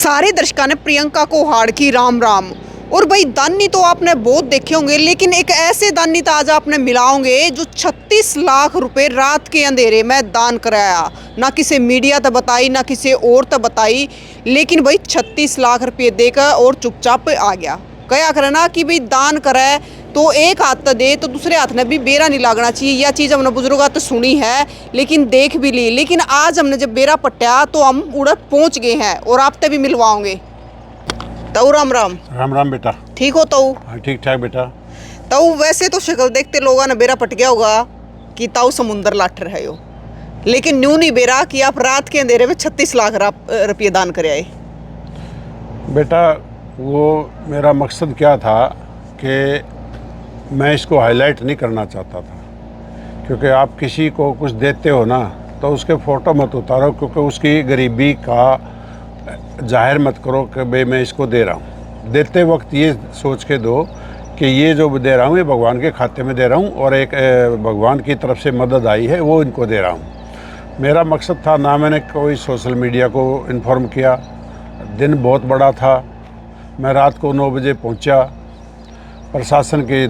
सारे दर्शकों ने प्रियंका को हाड़ की राम राम। और भाई दानी तो आपने बहुत देखे होंगे, लेकिन एक ऐसे दानी तो आज आपने मिलाओगे जो 36 लाख रुपए रात के अंधेरे में दान कराया। ना किसी मीडिया तो बताई, ना किसी और तो बताई, लेकिन भाई 36 लाख रुपये देकर और चुपचाप आ गया। क्या करे ना कि भाई दान करे तो एक हाथ तो दे तो दूसरे हाथ में भी बेरा नहीं लागना चाहिए। यह चीज़ हमने बुजुर्गों तो सुनी है, लेकिन देख भी ली। लेकिन आज हमने जब बेरा पट्टा तो हम उड़द पहुंच गए हैं और आपसे भी मिलवाओगे। तो राम राम। राम राम बेटा। ठीक हो तो? हाँ ठीक ठाक बेटा। तो वैसे तो शक्ल देखते लोगों ने बेरा पट गया होगा कि ताऊ समुंदर लाठ रहे हो, लेकिन न्यू नहीं बेरा कि आप रात के अंधेरे में 36 लाख रुपये दान करे आए। बेटा वो मेरा मकसद क्या था कि मैं इसको हाईलाइट नहीं करना चाहता था, क्योंकि आप किसी को कुछ देते हो ना तो उसके फ़ोटो मत उतारो, क्योंकि उसकी गरीबी का जाहिर मत करो कि भाई मैं इसको दे रहा हूँ। देते वक्त ये सोच के दो कि ये जो दे रहा हूँ ये भगवान के खाते में दे रहा हूँ और एक भगवान की तरफ से मदद आई है वो इनको दे रहा हूँ। मेरा मकसद था ना, मैंने कोई सोशल मीडिया को इन्फॉर्म किया। दिन बहुत बड़ा था, मैं रात को 9 बजे पहुँचा। प्रशासन के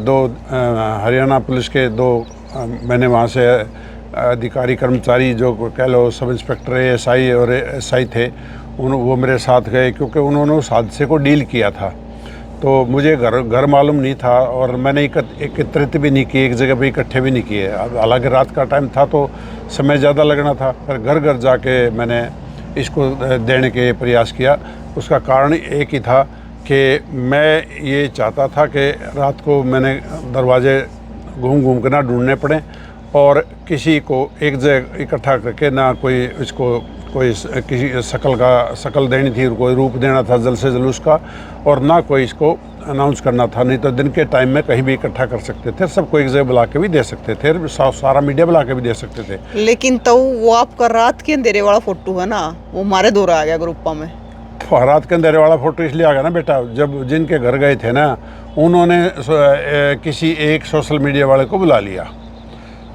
हरियाणा पुलिस के मैंने वहाँ से अधिकारी कर्मचारी जो कह लो सब इंस्पेक्टर एएसआई और एसआई थे वो मेरे साथ गए, क्योंकि उन्होंने उस हादसे को डील किया था। तो मुझे घर मालूम नहीं था और मैंने एकत्रित भी नहीं किए, एक जगह पे इकट्ठे भी नहीं किए। हालांकि रात का टाइम था तो समय ज़्यादा लगना था, पर घर घर जाके मैंने इसको देने के प्रयास किया। उसका कारण एक ही था कि मैं ये चाहता था कि रात को मैंने दरवाजे घूम घूम के ना ढूंढने पड़े और किसी को एक जगह इकट्ठा करके ना कोई किसी शकल देनी थी, कोई रूप देना था जल्द से जल्द उसका, और ना कोई इसको अनाउंस करना था। नहीं तो दिन के टाइम में कहीं भी इकट्ठा कर सकते थे, सबको एक जगह बुला के भी दे सकते थे, सारा मीडिया बुला के भी दे सकते थे। लेकिन तो वो आपका रात के अंधेरे वाला फोटो है ना, वो हमारे दौरा आ गया ग्रुपा में। रात के अंधेरे वाला फोटो इसलिए आ गया ना बेटा, जब जिनके घर गए थे ना उन्होंने किसी एक सोशल मीडिया वाले को बुला लिया।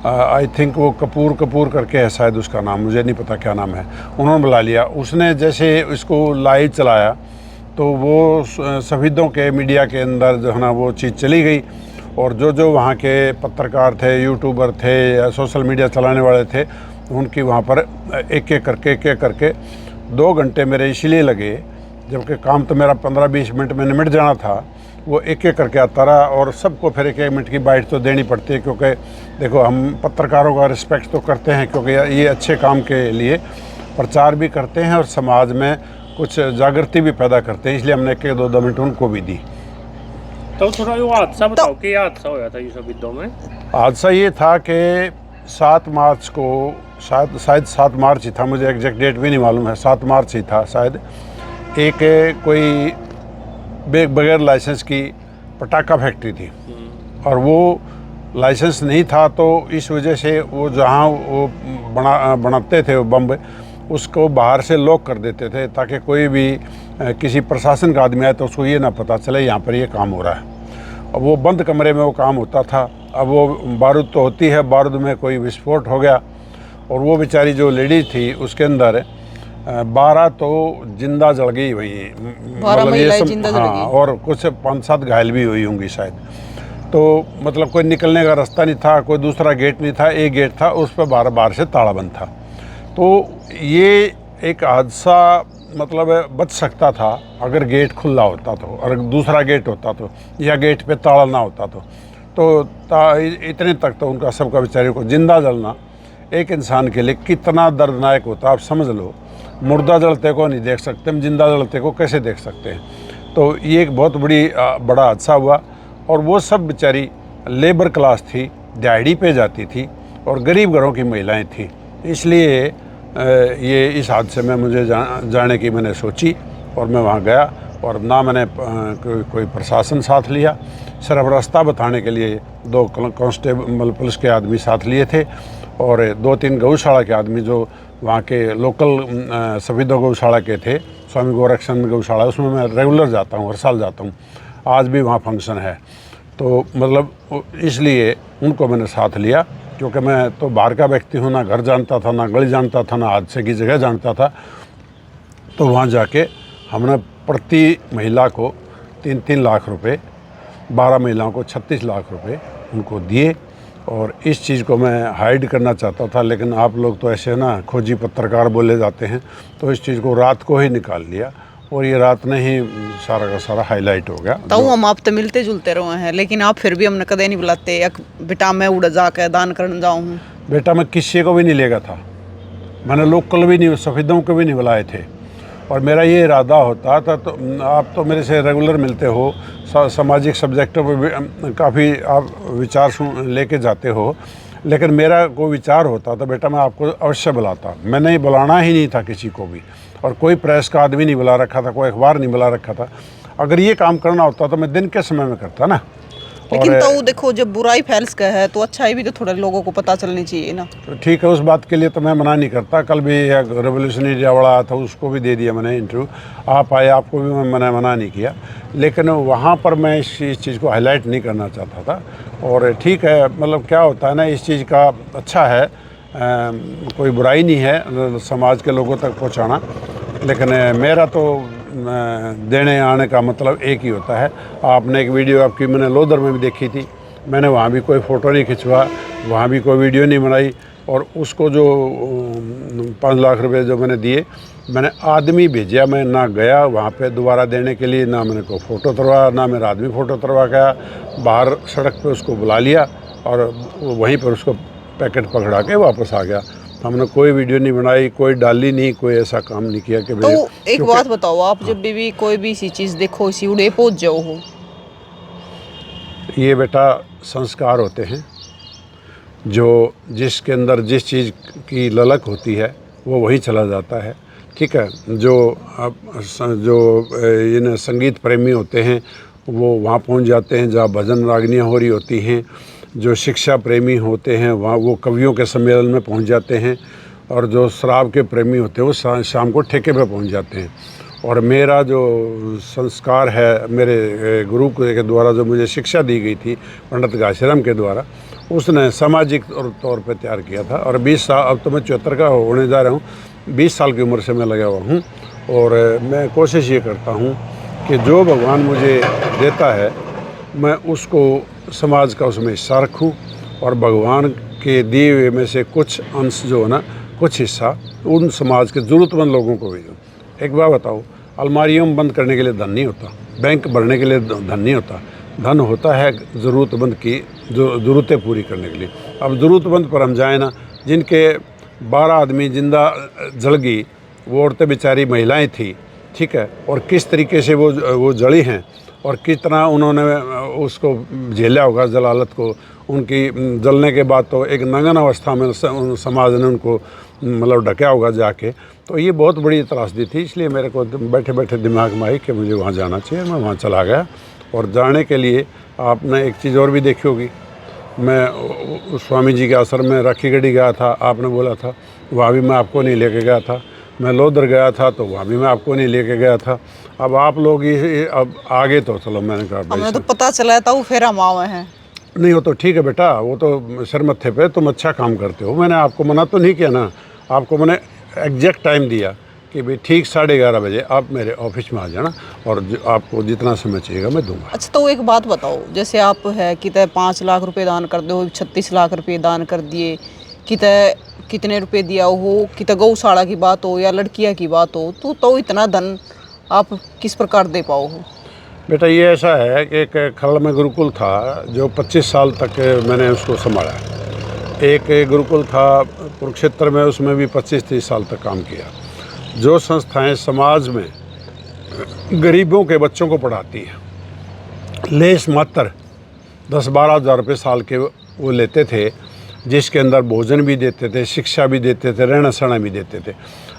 आई थिंक वो कपूर करके है शायद उसका नाम, मुझे नहीं पता क्या नाम है। उन्होंने बुला लिया। उसने जैसे इसको लाइव चलाया तो वो शहीदों के मीडिया के अंदर जो है ना वो चीज़ चली गई, और जो वहाँ के पत्रकार थे, यूट्यूबर थे या सोशल मीडिया चलाने वाले थे, उनकी वहाँ पर एक एक करके 2 घंटे मेरे इसलिए लगे, जबकि काम तो मेरा 15-20 मिनट में निमट जाना था। वो एक एक करके आता रहा और सबको फिर 1-1 मिनट की बाइट तो देनी पड़ती है, क्योंकि देखो हम पत्रकारों का रिस्पेक्ट तो करते हैं, क्योंकि ये अच्छे काम के लिए प्रचार भी करते हैं और समाज में कुछ जागृति भी पैदा करते हैं, इसलिए हमने 1-2 मिनट उनको भी दी। तो थोड़ा वो हादसा बताओ कि हादसा होया था यूसुफ बिद्दो में? हादसा ये था कि 7 मार्च को शायद 7 मार्च ही था, मुझे एग्जैक्ट डेट भी नहीं मालूम है, 7 मार्च ही था शायद। एक कोई बगैर लाइसेंस की पटाखा फैक्ट्री थी और वो लाइसेंस नहीं था, तो इस वजह से वो जहाँ वो बनाते थे वो बम, उसको बाहर से लॉक कर देते थे ताकि कोई भी किसी प्रशासन का आदमी आए तो उसको ये ना पता चले यहाँ पर ये काम हो रहा है। अब वो बंद कमरे में वो काम होता था। अब वो बारूद तो होती है, बारूद में कोई विस्फोट हो गया और वो बेचारी जो लेडीज थी उसके अंदर 12 तो जिंदा जल गई वहीं, मतलब ये सब। हाँ, और कुछ 5-7 घायल भी हुई होंगी शायद। तो मतलब कोई निकलने का रास्ता नहीं था, कोई दूसरा गेट नहीं था, एक गेट था, उस पर बाहर से ताला बंद था। तो ये एक हादसा मतलब बच सकता था अगर गेट खुला होता तो, और दूसरा गेट होता तो, या गेट पे ताला ना होता तो इतने तक तो उनका सबका बेचारे को जिंदा जलना एक इंसान के लिए कितना दर्दनाक होता, आप समझ लो। मुर्दा जलते को नहीं देख सकते हम, जिंदा जलते को कैसे देख सकते हैं। तो ये एक बहुत बड़ा हादसा हुआ और वो सब बेचारी लेबर क्लास थी, दिहाड़ी पे जाती थी और गरीब घरों की महिलाएं थी। इसलिए ये इस हादसे में मुझे जाने की मैंने सोची और मैं वहाँ गया, और ना मैंने कोई प्रशासन साथ लिया, सिर्फ रास्ता बताने के लिए 2 कांस्टेबल पुलिस के आदमी साथ लिए थे और 2-3 गौशाला के आदमी जो वहाँ के लोकल शहीदों गौशाला के थे, स्वामी गोरक्षचंद गौशाला, उसमें मैं रेगुलर जाता हूँ, हर साल जाता हूँ। आज भी वहाँ फंक्शन है, तो मतलब इसलिए उनको मैंने साथ लिया, क्योंकि मैं तो बाहर का व्यक्ति हूँ, ना घर जानता था, ना गली जानता था, ना हादसे की जगह जानता था। तो वहाँ जाके हमने प्रति महिला को 3-3 लाख रुपए, 12 महिलाओं को 36 लाख रुपए उनको दिए। और इस चीज़ को मैं हाइड करना चाहता था, लेकिन आप लोग तो ऐसे ना खोजी पत्रकार बोले जाते हैं, तो इस चीज़ को रात को ही निकाल लिया और ये रात में ही सारा का सारा हाईलाइट हो गया। तो हम आप तो मिलते जुलते रहे हैं, लेकिन आप फिर भी हमने कदे नहीं बुलाते एक बेटा मैं उड़ जाकर दान करने जाऊँ। बेटा मैं किसी को भी नहीं लेगा था, मैंने लोकल भी नहीं, सफ़ेदों को भी नहीं बुलाए थे। और मेरा ये इरादा होता था, तो आप तो मेरे से रेगुलर मिलते हो, सामाजिक सब्जेक्टों पर भी काफ़ी आप विचार लेके जाते हो, लेकिन मेरा कोई विचार होता तो बेटा मैं आपको अवश्य बुलाता। मैंने बुलाना ही नहीं था किसी को भी, और कोई प्रेस का आदमी नहीं बुला रखा था, कोई अखबार नहीं बुला रखा था। अगर ये काम करना होता तो मैं दिन के समय में करता ना। लेकिन तो देखो जब बुराई फैल सका है तो अच्छाई भी तो थोड़ा लोगों को पता चलनी चाहिए ना। तो ठीक है, उस बात के लिए तो मैं मना नहीं करता। कल भी एक रेवोल्यूशनरी वाला आया था, उसको भी दे दिया मैंने इंटरव्यू, आप आए, आपको भी मैंने मना नहीं किया। लेकिन वहाँ पर मैं इस चीज़ को हाईलाइट नहीं करना चाहता था। और ठीक है, मतलब क्या होता है ना, इस चीज़ का अच्छा है, कोई बुराई नहीं है समाज के लोगों तक पहुँचाना, लेकिन मेरा तो देने आने का मतलब एक ही होता है। आपने एक वीडियो आपकी मैंने लोधर में भी देखी थी, मैंने वहाँ भी कोई फ़ोटो नहीं खिंचवा, वहाँ भी कोई वीडियो नहीं बनाई। और उसको जो 5 लाख रुपए जो मैंने दिए, मैंने आदमी भेजा, मैं ना गया वहाँ पे दोबारा देने के लिए, ना मैंने को फ़ोटो उतरवा, ना मेरा आदमी फ़ोटो उतरवा गया। बाहर सड़क पे उसको बुला लिया और वहीं पर उसको पैकेट पकड़ा के वापस आ गया। हमने कोई वीडियो नहीं बनाई, कोई डाली नहीं, कोई ऐसा काम नहीं किया कि तो एक बात बताओ, आप जब भी कोई भी सी चीज़ देखो इसी उड़े पहुँच जाओ हो, ये बेटा संस्कार होते हैं, जो जिसके अंदर जिस चीज़ की ललक होती है वो वहीं चला जाता है। ठीक है, जो इन संगीत प्रेमी होते हैं वो वहाँ पहुँच जाते हैं जहाँ भजन रागनियाँ हो रही होती हैं। जो शिक्षा प्रेमी होते हैं वहाँ वो कवियों के सम्मेलन में पहुँच जाते हैं। और जो शराब के प्रेमी होते हैं वो शाम को ठेके पे पहुँच जाते हैं। और मेरा जो संस्कार है, मेरे गुरु के द्वारा जो मुझे शिक्षा दी गई थी पंडित घासीराम के द्वारा, उसने सामाजिक तौर पे तैयार किया था। और 20 साल, अब तो मैं 74 का होने जा रहा हूँ, 20 साल की उम्र से मैं लगा हुआ हूँ। और मैं कोशिश ये करता हूँ कि जो भगवान मुझे देता है मैं उसको समाज का उसमें हिस्सा रखूँ, और भगवान के दिए हुए में से कुछ अंश जो है ना, कुछ हिस्सा उन समाज के ज़रूरतमंद लोगों को भी दूँ। एक बात बताओ, अलमारियों में बंद करने के लिए धन नहीं होता, बैंक भरने के लिए धन नहीं होता, धन होता है ज़रूरतमंद की जो ज़रूरतें पूरी करने के लिए। अब ज़रूरतमंद पर हम जाएँ ना, जिनके 12 आदमी जिंदा जल गई, वो औरतें बेचारी महिलाएं थी, ठीक है, और किस तरीके से वो जली हैं और कितना उन्होंने उसको झेला होगा जलालत को। उनकी जलने के बाद तो एक नंगन अवस्था में समाज ने उनको मतलब ढका होगा जाके। तो ये बहुत बड़ी त्रासदी थी, इसलिए मेरे को बैठे बैठे दिमाग में आई कि मुझे वहाँ जाना चाहिए। मैं वहाँ चला गया, और जाने के लिए आपने एक चीज़ और भी देखी होगी, मैं स्वामी जी के आश्रम में राखी गढ़ी गया था, आपने बोला था, वहाँ भी मैं आपको नहीं लेके गया था। मैं लोधर गया था तो वहाँ भी मैं आपको नहीं लेके गया था। अब आप लोग ये अब आगे तो चलो, मैंने कहा हमें तो पता चला था वो फिर हम आए हैं। नहीं, वो तो ठीक है बेटा, वो तो सिर मत्थे पे तुम अच्छा काम करते हो। मैंने आपको मना तो नहीं किया ना, आपको मैंने एग्जैक्ट टाइम दिया कि भाई ठीक 11:30 बजे आप मेरे ऑफिस में आ जाना, और आपको जितना समय चाहिएगा मैं दूंगा। अच्छा, तो एक बात बताओ, जैसे आप है कितने 5 लाख रुपए दान कर दो, 36 लाख रुपए दान कर दिए, कितने रुपए दिया हो, कितने गौशाला की बात हो या लड़कियां की बात हो, तो इतना धन आप किस प्रकार दे पाओ हो? बेटा ये ऐसा है कि एक खरड़ में गुरुकुल था जो 25 साल तक मैंने उसको संभाला। एक गुरुकुल था कुरुक्षेत्र में, उसमें भी 25-30 साल तक काम किया। जो संस्थाएं समाज में गरीबों के बच्चों को पढ़ाती हैं, लेस मात्र 10-12 हज़ार रुपये साल के वो लेते थे, जिसके अंदर भोजन भी देते थे, शिक्षा भी देते थे, रहना सहना भी देते थे।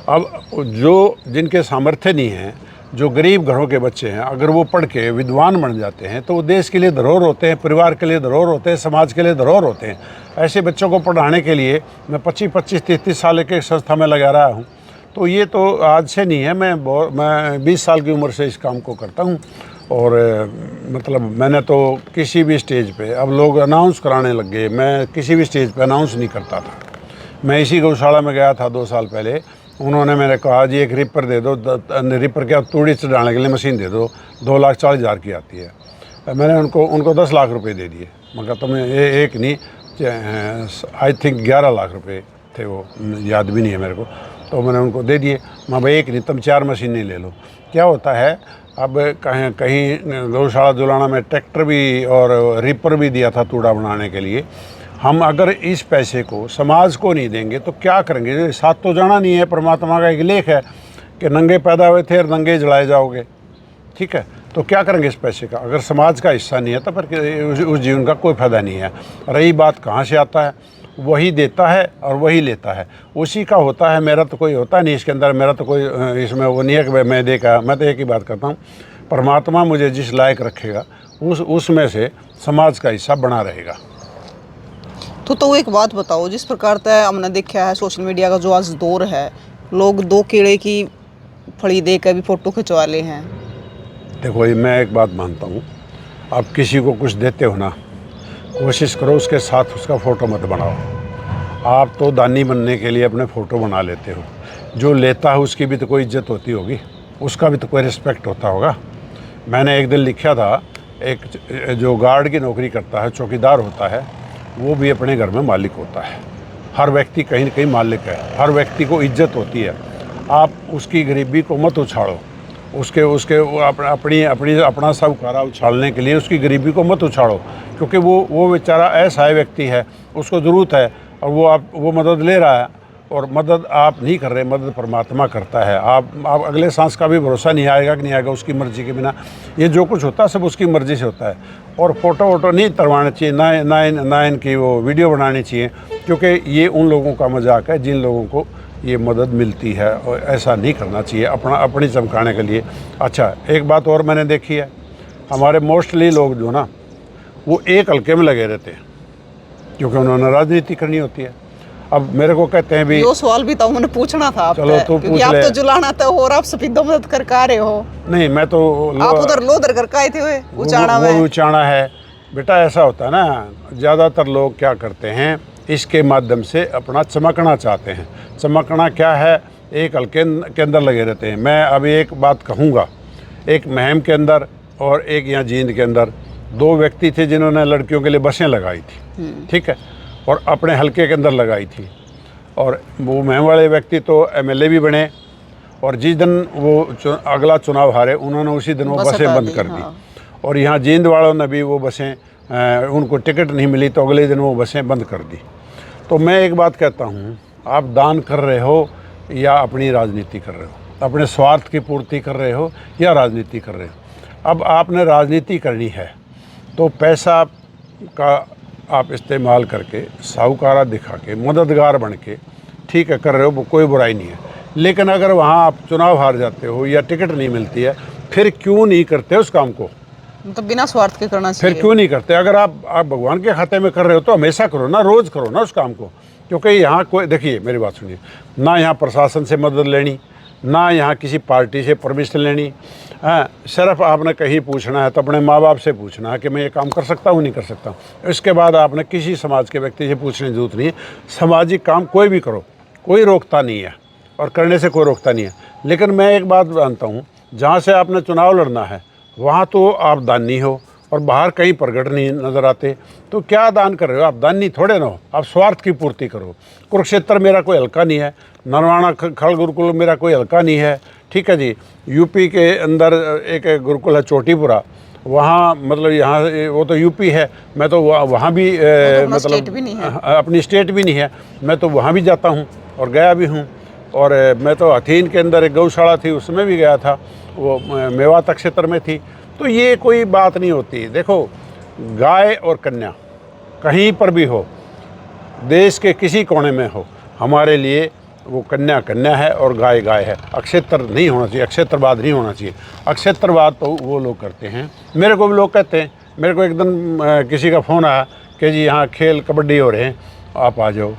अब जो जिनके सामर्थ्य नहीं है, जो गरीब घरों के बच्चे हैं, अगर वो पढ़ के विद्वान बन जाते हैं तो वो देश के लिए धरोहर होते हैं, परिवार के लिए धरोहर होते हैं, समाज के लिए धरोहर होते हैं। ऐसे बच्चों को पढ़ाने के लिए मैं 25-30 साल एक संस्था में लगा रहा हूँ। तो ये तो आज से नहीं है, मैं 20 साल की उम्र से इस काम को करता हूँ। और मतलब मैंने तो किसी भी स्टेज पे, अब लोग अनाउंस कराने लग गए, मैं किसी भी स्टेज पे अनाउंस नहीं करता था। मैं इसी गौशाला में गया था 2 साल पहले, उन्होंने मैंने कहा जी एक रिपर दे दो, रिपर क्या तूड़ी चढ़ाने के लिए मशीन दे दो, 2,40,000 की आती है। मैंने उनको 10 लाख रुपए दे दिए, मगर तुम्हें एक नहीं, आई थिंक 11 लाख रुपए थे, वो याद भी नहीं है मेरे को। तो मैंने उनको दे दिए, मैं भाई एक नहीं तुम 4 मशीनें ले लो। क्या होता है, अब कहीं गौशाला जुलाना में ट्रैक्टर भी और रिपर भी दिया था तूड़ा बनाने के लिए। हम अगर इस पैसे को समाज को नहीं देंगे तो क्या करेंगे? साथ तो जाना नहीं है। परमात्मा का एक लेख है कि नंगे पैदा हुए थे और नंगे जलाए जाओगे, ठीक है? तो क्या करेंगे इस पैसे का? अगर समाज का हिस्सा नहीं है तो फिर उस जीवन का कोई फ़ायदा नहीं है। रही बात कहाँ से आता है, वही देता है और वही लेता है, उसी का होता है। मेरा तो कोई होता नहीं इसके अंदर, मेरा तो कोई इसमें वो नहीं है कि मैं देखा। मैं तो एक ही बात करता हूँ, परमात्मा मुझे जिस लायक रखेगा उसमें से समाज का हिस्सा बना रहेगा। तो एक बात बताओ, जिस प्रकार से हमने देखा है सोशल मीडिया का जो आज दौर है, लोग 2 कीड़े की फड़ी देकर भी फोटो खिंचवा ले हैं। देखो ये मैं एक बात मानता हूँ, आप किसी को कुछ देते हो ना, कोशिश करो उसके साथ उसका फ़ोटो मत बनाओ। आप तो दानी बनने के लिए अपने फ़ोटो बना लेते हो, जो लेता है उसकी भी तो कोई इज्जत होती होगी, उसका भी तो कोई रिस्पेक्ट होता होगा। मैंने एक दिन लिखा था, एक जो गार्ड की नौकरी करता है, चौकीदार होता है, वो भी अपने घर में मालिक होता है। हर व्यक्ति कहीं न कहीं मालिक है, हर व्यक्ति को इज्जत होती है। आप उसकी गरीबी को मत उछाड़ो, उसके अपना साहूकारा उछालने के लिए उसकी गरीबी को मत उछाड़ो, क्योंकि वो बेचारा असहाय व्यक्ति है, उसको ज़रूरत है और वो मदद ले रहा है, और मदद आप नहीं कर रहे, मदद परमात्मा करता है। आप अगले सांस का भी भरोसा नहीं आएगा कि नहीं आएगा उसकी मर्ज़ी के बिना। ये जो कुछ होता है सब उसकी मर्ज़ी से होता है। और फ़ोटो वोटो नहीं तरवाना चाहिए, ना इनकी वो वीडियो बनानी चाहिए, क्योंकि ये उन लोगों का मजाक है जिन लोगों को ये मदद मिलती है, और ऐसा नहीं करना चाहिए अपनी चमकाने के लिए। अच्छा, एक बात और मैंने देखी है, हमारे मोस्टली लोग जो ना वो एक हल्के में लगे रहते हैं, क्योंकि उन्होंने राजनीति करनी होती है। अब मेरे को कहते हैं भी, यो सवाल भी तो मैंने पूछना था आपसे, चलो तो पूछ आप ले। तो जुलाना था और आप सफीदों मदद कर रहे हो। नहीं मैं तो आप उधर लोधर कर आए थे हुए उचाना वो में। उचाना है बेटा, ऐसा होता है ना, ज़्यादातर लोग क्या करते हैं, इसके माध्यम से अपना चमकना चाहते हैं। चमकना क्या है, एक हल्के के अंदर लगे रहते हैं। मैं अभी एक बात कहूँगा, एक महम के अंदर और एक यहाँ जींद के अंदर 2 व्यक्ति थे जिन्होंने लड़कियों के लिए बसें लगाई थी, ठीक है, और अपने हल्के के अंदर लगाई थी। और वो महम वाले व्यक्ति तो MLA भी बने, और जिस दिन वो अगला चुनाव हारे उन्होंने उसी दिन वो बसें बंद कर दी। और यहाँ जींद वालों ने भी वो बसें, उनको टिकट नहीं मिली तो अगले दिन वो बसें बंद कर दी। तो मैं एक बात कहता हूँ, आप दान कर रहे हो या अपनी राजनीति कर रहे हो, अपने स्वार्थ की पूर्ति कर रहे हो या राजनीति कर रहे हो। अब आपने राजनीति करनी है तो पैसा का आप इस्तेमाल करके, साहूकारा दिखा के, मददगार बन के, ठीक है, कर रहे हो, वो कोई बुराई नहीं है। लेकिन अगर वहाँ आप चुनाव हार जाते हो या टिकट नहीं मिलती है, फिर क्यों नहीं करते उस काम को? मतलब बिना स्वार्थ के करना चाहिए। फिर क्यों नहीं करते? अगर आप भगवान के खाते में कर रहे हो तो हमेशा करो ना, रोज़ करो ना उस काम को। क्योंकि यहाँ कोई, देखिए मेरी बात सुनिए, ना यहाँ प्रशासन से मदद लेनी, ना यहाँ किसी पार्टी से परमिशन लेनी। हाँ, सिर्फ आपने कहीं पूछना है तो अपने माँ बाप से पूछना है कि मैं ये काम कर सकता हूँ नहीं कर सकता हूँ। इसके बाद आपने किसी समाज के व्यक्ति से पूछने की जरूरत नहीं है। सामाजिक काम कोई भी करो, कोई रोकता नहीं है और करने से कोई रोकता नहीं है। लेकिन मैं एक बात जानता हूँ, जहाँ से आपने चुनाव लड़ना है वहाँ तो आप दानी हो और बाहर कहीं प्रगट नहीं नज़र आते, तो क्या दान कर रहे हो? आप दानी थोड़े ना हो, आप स्वार्थ की पूर्ति करो। कुरुक्षेत्र मेरा कोई हल्का नहीं है, नरवाना खल गुरुकुल मेरा कोई हल्का नहीं है, ठीक है जी। यूपी के अंदर एक गुरुकुल है चोटीपुरा, वहाँ मतलब यहाँ वो तो यूपी है, मैं तो वहाँ भी मतलब भी नहीं है। अपनी स्टेट भी नहीं है, मैं तो वहाँ भी जाता हूँ और गया भी हूँ। और मैं तो हथीन के अंदर एक गौशाला थी उसमें भी गया था, वो मेवात क्षेत्र में थी। तो ये कोई बात नहीं होती। देखो, गाय और कन्या कहीं पर भी हो, देश के किसी कोने में हो, हमारे लिए वो कन्या कन्या है और गाय गाय है। अक्षेत्र नहीं होना चाहिए, अक्षेत्रवाद नहीं होना चाहिए। अक्षेत्रवाद तो वो लोग करते हैं। मेरे को भी लोग कहते हैं, मेरे को एकदम किसी का फ़ोन आया कि जी यहाँ खेल कबड्डी हो रहे हैं, आप आ जाओ।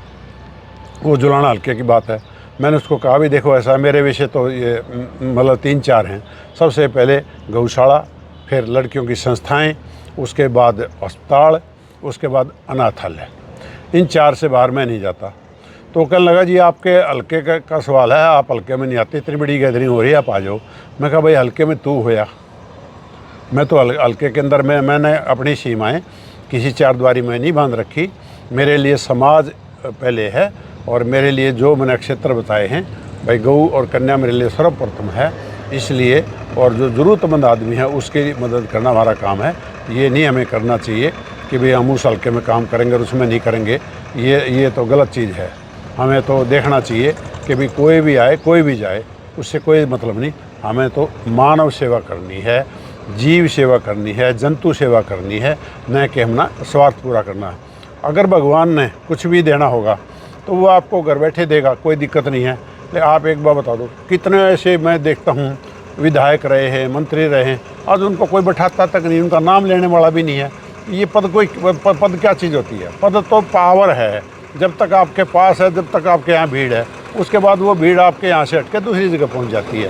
वो जुलाना हल्के की बात है। मैंने उसको कहा भी देखो ऐसा, मेरे विषय तो ये मतलब 3-4 हैं। सबसे पहले गौशाला, फिर लड़कियों की संस्थाएं, उसके बाद अस्पताल, उसके बाद अनाथालय। इन 4 से बाहर मैं नहीं जाता। तो कहने लगा जी आपके हल्के का सवाल है, आप हल्के में नहीं आते, इतनी बड़ी गैदरिंग हो रही है, आप आ जाओ। मैं कहा भाई हल्के में तू होया, मैं तो हल्के के अंदर मैंने अपनी सीमाएं किसी चारद्वारी में नहीं बांध रखी। मेरे लिए समाज पहले है और मेरे लिए जो मैंने क्षेत्र बताए हैं भाई गऊ और कन्या मेरे लिए सर्वप्रथम है, इसलिए और जो ज़रूरतमंद आदमी है उसकी मदद करना हमारा काम है। ये नहीं हमें करना चाहिए कि भाई हम उस हल्के में काम करेंगे और उसमें नहीं करेंगे, ये तो गलत चीज़ है। हमें तो देखना चाहिए कि भाई कोई भी आए कोई भी जाए उससे कोई मतलब नहीं, हमें तो मानव सेवा करनी है, जीव सेवा करनी है, जंतु सेवा करनी है, न कि हम ना स्वार्थ पूरा करना है। अगर भगवान ने कुछ भी देना होगा तो वो आपको घर बैठे देगा, कोई दिक्कत नहीं है। लेकिन आप एक बार बता दो, कितने ऐसे मैं देखता हूँ विधायक रहे हैं, मंत्री रहे हैं, आज उनको कोई बैठाता तक नहीं, उनका नाम लेने वाला भी नहीं है। ये पद पद क्या चीज़ होती है? पद तो पावर है, जब तक आपके पास है, जब तक आपके यहाँ भीड़ है, उसके बाद वो भीड़ आपके यहाँ से हट के दूसरी जगह पहुँच जाती है।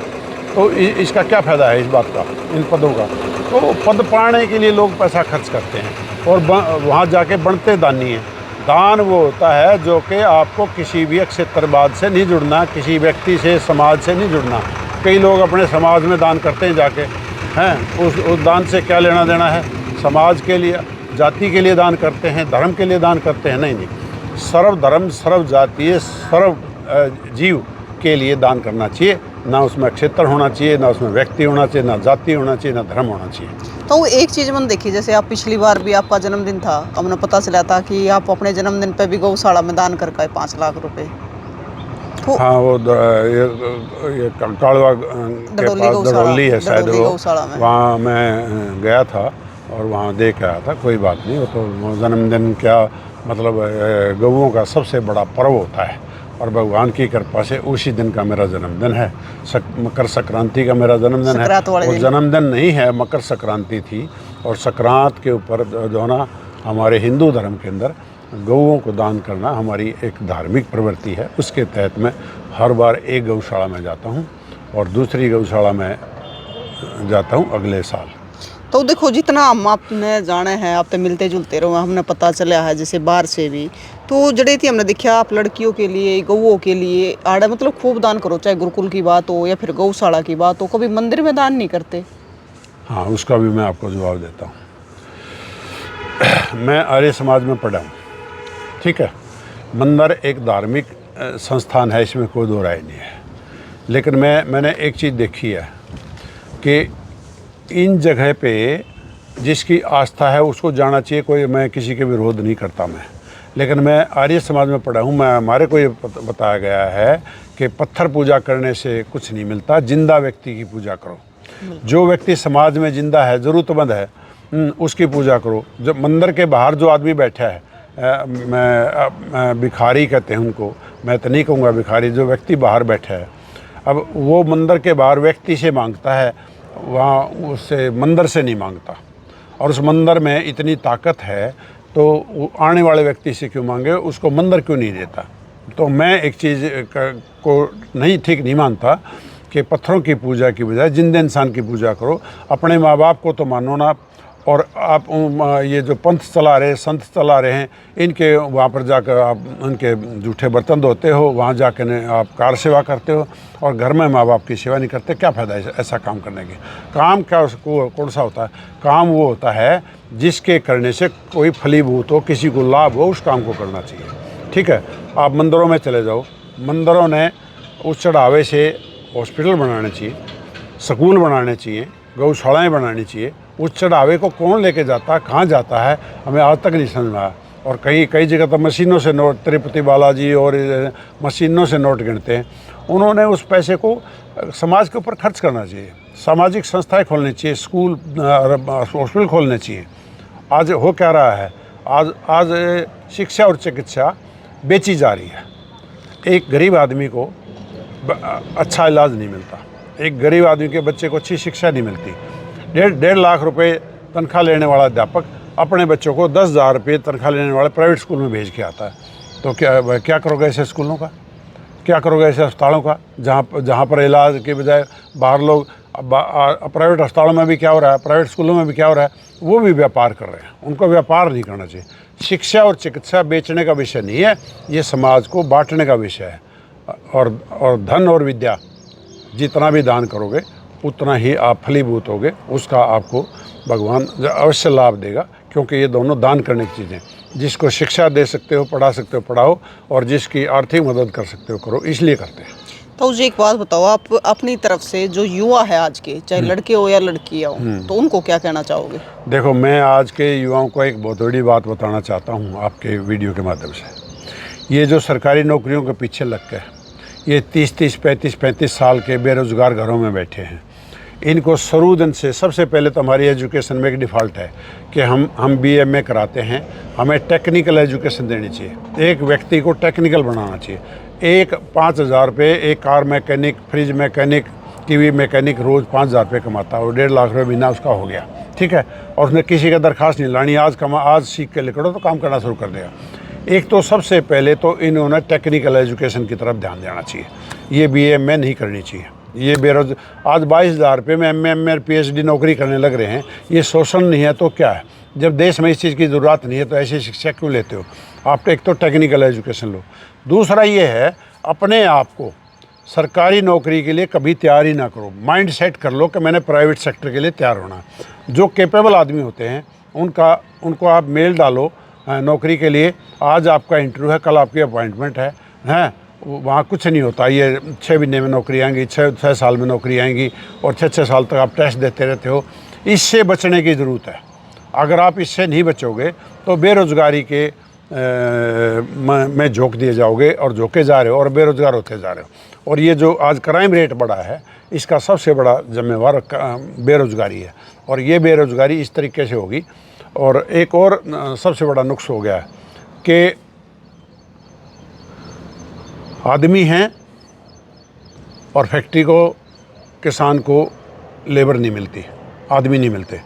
तो इसका क्या फ़ायदा है इस बात का, इन पदों का? तो पद पाने के लिए लोग पैसा खर्च करते हैं और वहाँ जाके बनते दानी हैं। दान वो होता है जो कि आपको किसी भी क्षेत्रवाद से नहीं जुड़ना, किसी व्यक्ति से, समाज से नहीं जुड़ना। कई लोग अपने समाज में दान करते हैं जाके, हैं उस दान से क्या लेना देना है? समाज के लिए, जाति के लिए दान करते हैं, धर्म के लिए दान करते हैं? नहीं, सर्व धर्म, सर्व जातीय, सर्व जीव के लिए दान करना चाहिए। ना उसमें क्षेत्र होना चाहिए, ना उसमें व्यक्ति होना चाहिए, ना जाति होना चाहिए, ना धर्म होना चाहिए। तो एक चीज़ मैंने देखी, जैसे आप पिछली बार भी आपका जन्मदिन था, हमने पता चला था कि आप अपने जन्मदिन पे भी गौशाला में दान कर गए 5 लाख रुपए। तो हाँ, वो ये काड़वा के पास दड़ोली है शायद, वो वहाँ मैं गया था और वहाँ देख आया था। कोई बात नहीं, वो तो जन्मदिन क्या मतलब गऊओं का सबसे बड़ा पर्व होता है और भगवान की कृपा से उसी दिन का मेरा जन्मदिन है। मकर संक्रांति का मेरा जन्मदिन है। वो जन्मदिन नहीं है, मकर संक्रांति थी। और संक्रांत के ऊपर जो है ना, हमारे हिंदू धर्म के अंदर गऊओं को दान करना हमारी एक धार्मिक प्रवृत्ति है। उसके तहत मैं हर बार एक गौशाला में जाता हूँ और दूसरी गौशाला में जाता हूँ अगले साल। तो देखो, जितना हम आपने जाने हैं, आप तो मिलते जुलते रहो, हमने पता चला है जैसे बाहर से भी, तो जड़े थी हमने देखा आप लड़कियों के लिए, गऊओं के लिए आड़े मतलब खूब दान करो, चाहे गुरुकुल की बात हो या फिर गौशाला की बात हो। कभी मंदिर में दान नहीं करते? हाँ, उसका भी मैं आपको जवाब देता हूँ। मैं आर्य समाज में पढ़ा हूँ, ठीक है। मंदिर एक धार्मिक संस्थान है, इसमें कोई दो राय नहीं है। लेकिन मैंने एक चीज़ देखी है कि इन जगह पे जिसकी आस्था है उसको जाना चाहिए। कोई, मैं किसी के विरोध नहीं करता मैं, लेकिन मैं आर्य समाज में पढ़ा हूँ। हमारे को ये बताया गया है कि पत्थर पूजा करने से कुछ नहीं मिलता, जिंदा व्यक्ति की पूजा करो। जो व्यक्ति समाज में जिंदा है, ज़रूरतमंद है, उसकी पूजा करो। जो मंदिर के बाहर जो आदमी बैठा है, मैं भिखारी कहते हैं उनको, मैं तो नहीं कहूँगा भिखारी, जो व्यक्ति बाहर बैठा है, अब वो मंदिर के बाहर व्यक्ति से मांगता है, वहाँ उससे मंदिर से नहीं मांगता। और उस मंदिर में इतनी ताकत है तो आने वाले व्यक्ति से क्यों मांगे, उसको मंदिर क्यों नहीं देता? तो मैं एक चीज़ को नहीं ठीक नहीं मानता कि पत्थरों की पूजा की बजाय जिंदे इंसान की पूजा करो। अपने माँ बाप को तो मानो ना, और आप ये जो पंथ चला रहे, संत चला रहे हैं, इनके वहाँ पर जाकर आप उनके जूठे बर्तन धोते हो, वहाँ जाकर आप कार सेवा करते हो और घर में माँ बाप की सेवा नहीं करते। क्या फ़ायदा है ऐसा काम करने के? काम क्या उसको कौन सा होता है? काम वो होता है जिसके करने से कोई फलीभूत हो, किसी को लाभ हो, उस काम को करना चाहिए, ठीक है। आप मंदिरों में चले जाओ, मंदिरों ने उस चढ़ावे से हॉस्पिटल बनाने चाहिए, स्कूल बनाने चाहिए, गौशालाएँ बनानी चाहिए। उस चढ़ावे को कौन लेके जाता है, कहाँ जाता है, हमें आज तक नहीं समझ में आया। और कई जगह तो मशीनों से नोट, तिरुपति बालाजी और मशीनों से नोट गिनते हैं। उन्होंने उस पैसे को समाज के ऊपर खर्च करना चाहिए, सामाजिक संस्थाएं खोलनी चाहिए, स्कूल हॉस्पिटल खोलने चाहिए। आज हो क्या रहा है, आज शिक्षा और चिकित्सा बेची जा रही है। एक गरीब आदमी को अच्छा इलाज नहीं मिलता, एक गरीब आदमी के बच्चे को अच्छी शिक्षा नहीं मिलती। 1.5 लाख रुपए तनख्वाह लेने वाला अध्यापक अपने बच्चों को 10,000 रुपये तनख्वाह लेने वाले प्राइवेट स्कूल में भेज के आता है। तो क्या करोगे ऐसे स्कूलों का, क्या करोगे ऐसे अस्पतालों का, जहाँ पर इलाज के बजाय बाहर लोग अब प्राइवेट अस्पतालों में भी क्या हो रहा है, प्राइवेट स्कूलों में भी क्या हो रहा है, वो भी व्यापार कर रहे हैं। उनको व्यापार नहीं करना चाहिए। शिक्षा और चिकित्सा बेचने का विषय नहीं है, ये समाज को बांटने का विषय है। और धन और विद्या जितना भी दान करोगे उतना ही आप फलीभूत होगे, उसका आपको भगवान अवश्य लाभ देगा, क्योंकि ये दोनों दान करने की चीज़ें। जिसको शिक्षा दे सकते हो, पढ़ा सकते हो, पढ़ाओ, और जिसकी आर्थिक मदद कर सकते हो, करो, इसलिए करते हैं। तो जी एक बात बताओ, आप अपनी तरफ से जो युवा है आज के, चाहे लड़के हो या लड़कियां हो, तो उनको क्या कहना चाहोगे? देखो, मैं आज के युवाओं को एक बहुत बड़ी बात बताना चाहता हूँ आपके वीडियो के माध्यम से। ये जो सरकारी नौकरियों के पीछे लग के ये 30-30, 35-35 साल के बेरोज़गार घरों में बैठे हैं, इनको शुरू दिन से सबसे पहले तो हमारी एजुकेशन में एक डिफ़ॉल्ट है कि हम BA कराते हैं, हमें टेक्निकल एजुकेशन देनी चाहिए। एक व्यक्ति को टेक्निकल बनाना चाहिए। एक 5,000 रुपये एक car mechanic, fridge mechanic, TV mechanic रोज़ 5,000 रुपये कमाता है और 1.5 लाख रुपये महीना उसका हो गया, ठीक है। और उसने किसी का दरख्वास्त नहीं लानी, आज सीख के निकलो तो काम करना शुरू कर देगा। एक तो सबसे पहले तो इन्होंने टेक्निकल एजुकेशन की तरफ ध्यान देना चाहिए। ये BA नहीं करनी चाहिए। ये आज 22,000 रुपये में MA और PhD नौकरी करने लग रहे हैं। ये शोषण नहीं है तो क्या है? जब देश में इस चीज़ की ज़रूरत नहीं है तो ऐसी शिक्षा क्यों लेते हो? आप एक तो टेक्निकल एजुकेशन लो। दूसरा ये है, अपने आप को सरकारी नौकरी के लिए कभी तैयार ही ना करो। माइंड सेट कर लो कि मैंने प्राइवेट सेक्टर के लिए तैयार होना। जो कैपेबल आदमी होते हैं उनको आप मेल डालो नौकरी के लिए। आज आपका इंटरव्यू है, कल आपकी अपॉइंटमेंट है। वहाँ कुछ नहीं होता। ये 6 महीने में नौकरी आएंगी, 6 साल में नौकरी आएंगी, और 6 साल तक आप टेस्ट देते रहते हो। इससे बचने की ज़रूरत है। अगर आप इससे नहीं बचोगे तो बेरोज़गारी के में झोंक दिए जाओगे, और झोंके जा रहे हो और बेरोज़गार होते जा रहे हो। और ये जो आज क्राइम रेट बढ़ा है, इसका सबसे बड़ा जिम्मेवार बेरोज़गारी है। और ये बेरोज़गारी इस तरीके से होगी। और एक और सबसे बड़ा नुक्स हो गया है कि आदमी हैं और फैक्ट्री को, किसान को लेबर नहीं मिलती, आदमी नहीं मिलते,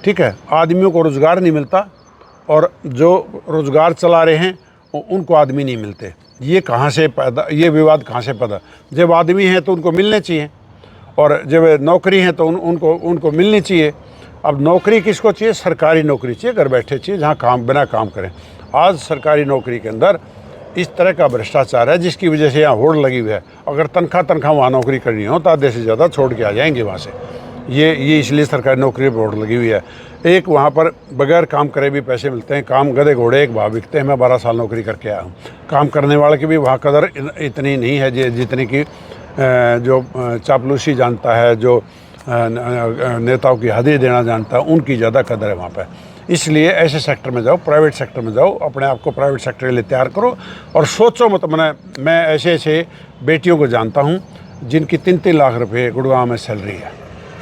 ठीक है। आदमियों को रोज़गार नहीं मिलता, और जो रोज़गार चला रहे हैं उनको आदमी नहीं मिलते। ये कहाँ से पैदा, ये विवाद कहाँ से पैदा? जब आदमी हैं तो उनको मिलने चाहिए, और जब नौकरी है तो उनको मिलनी चाहिए। अब नौकरी किसको चाहिए? सरकारी नौकरी चाहिए, घर बैठे चाहिए, जहाँ बिना काम करें। आज सरकारी नौकरी के अंदर इस तरह का भ्रष्टाचार है जिसकी वजह से यहाँ होड़ लगी हुई है। अगर तनख्वाह वहाँ नौकरी करनी हो तो आधे से ज़्यादा छोड़ के आ जाएंगे वहाँ से। ये इसलिए सरकारी नौकरी पर होड़ लगी हुई है। एक वहाँ पर बगैर काम करे भी पैसे मिलते हैं। काम गधे घोड़े एक भाव बिकते हैं। मैं 12 साल नौकरी करके आया हूँ। काम करने वाले की भी वहाँ कदर इतनी नहीं है जितनी कि जो चापलूसी जानता है, जो नेताओं की हाजिरी देना जानता है, उनकी ज़्यादा कदर है वहाँ पर। इसलिए ऐसे सेक्टर में जाओ, प्राइवेट सेक्टर में जाओ, अपने आप को प्राइवेट सेक्टर के लिए तैयार करो। और सोचो मत, मैं ऐसे बेटियों को जानता हूँ जिनकी 3-3 लाख रुपए गुड़गांव में सैलरी है,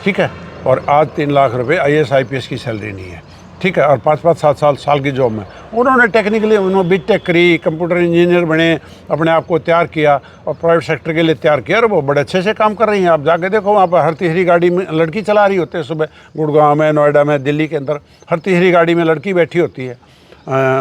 ठीक है। और आज 3 लाख रुपए IAS IPS की सैलरी नहीं है, ठीक है। और 5-5, 7 साल की जॉब में उन्होंने टेक्निकली BTech करी, कंप्यूटर इंजीनियर बने, अपने आप को तैयार किया और प्राइवेट सेक्टर के लिए तैयार किया, और वो बड़े अच्छे से काम कर रही हैं। आप जाके देखो, वहाँ पर हर तीसरी गाड़ी में लड़की चला रही होती है। सुबह गुड़गांव में, नोएडा में, दिल्ली के अंदर हर तीसरी गाड़ी में लड़की बैठी होती है।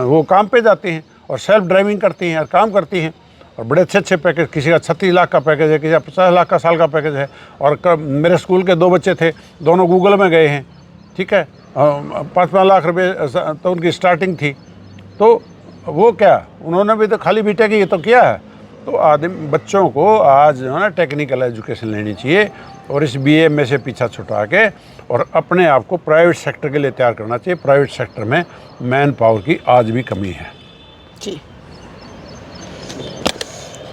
वो काम पे जाती हैं और सेल्फ ड्राइविंग करती हैं और काम करती हैं, और बड़े अच्छे पैकेज। किसी का 36 लाख का पैकेज है, किसी का 50 लाख का साल का पैकेज है। और मेरे स्कूल के 2 बच्चे थे, दोनों गूगल में गए हैं, ठीक है। 5-5 लाख रुपए तो उनकी स्टार्टिंग थी। तो वो क्या, उन्होंने भी तो खाली BTech ही तो किया है। तो बच्चों को आज जो है ना टेक्निकल एजुकेशन लेनी चाहिए, और इस BA से पीछा छुटा के और अपने आप को प्राइवेट सेक्टर के लिए तैयार करना चाहिए। प्राइवेट सेक्टर में मैन पावर की आज भी कमी है जी।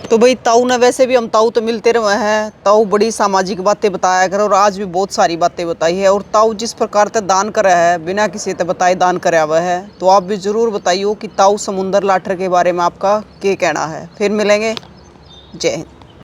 तो भाई ताऊ ने, वैसे भी हम ताऊ तो मिलते रहे हैं, ताऊ बड़ी सामाजिक बातें बताया कर, और आज भी बहुत सारी बातें बताई है। और ताऊ जिस प्रकार से दान करा है, बिना किसी से बताए दान कराया हुआ है, तो आप भी ज़रूर बताइए कि ताऊ समुंदर लाठर के बारे में आपका क्या कहना है। फिर मिलेंगे। जय हिंद।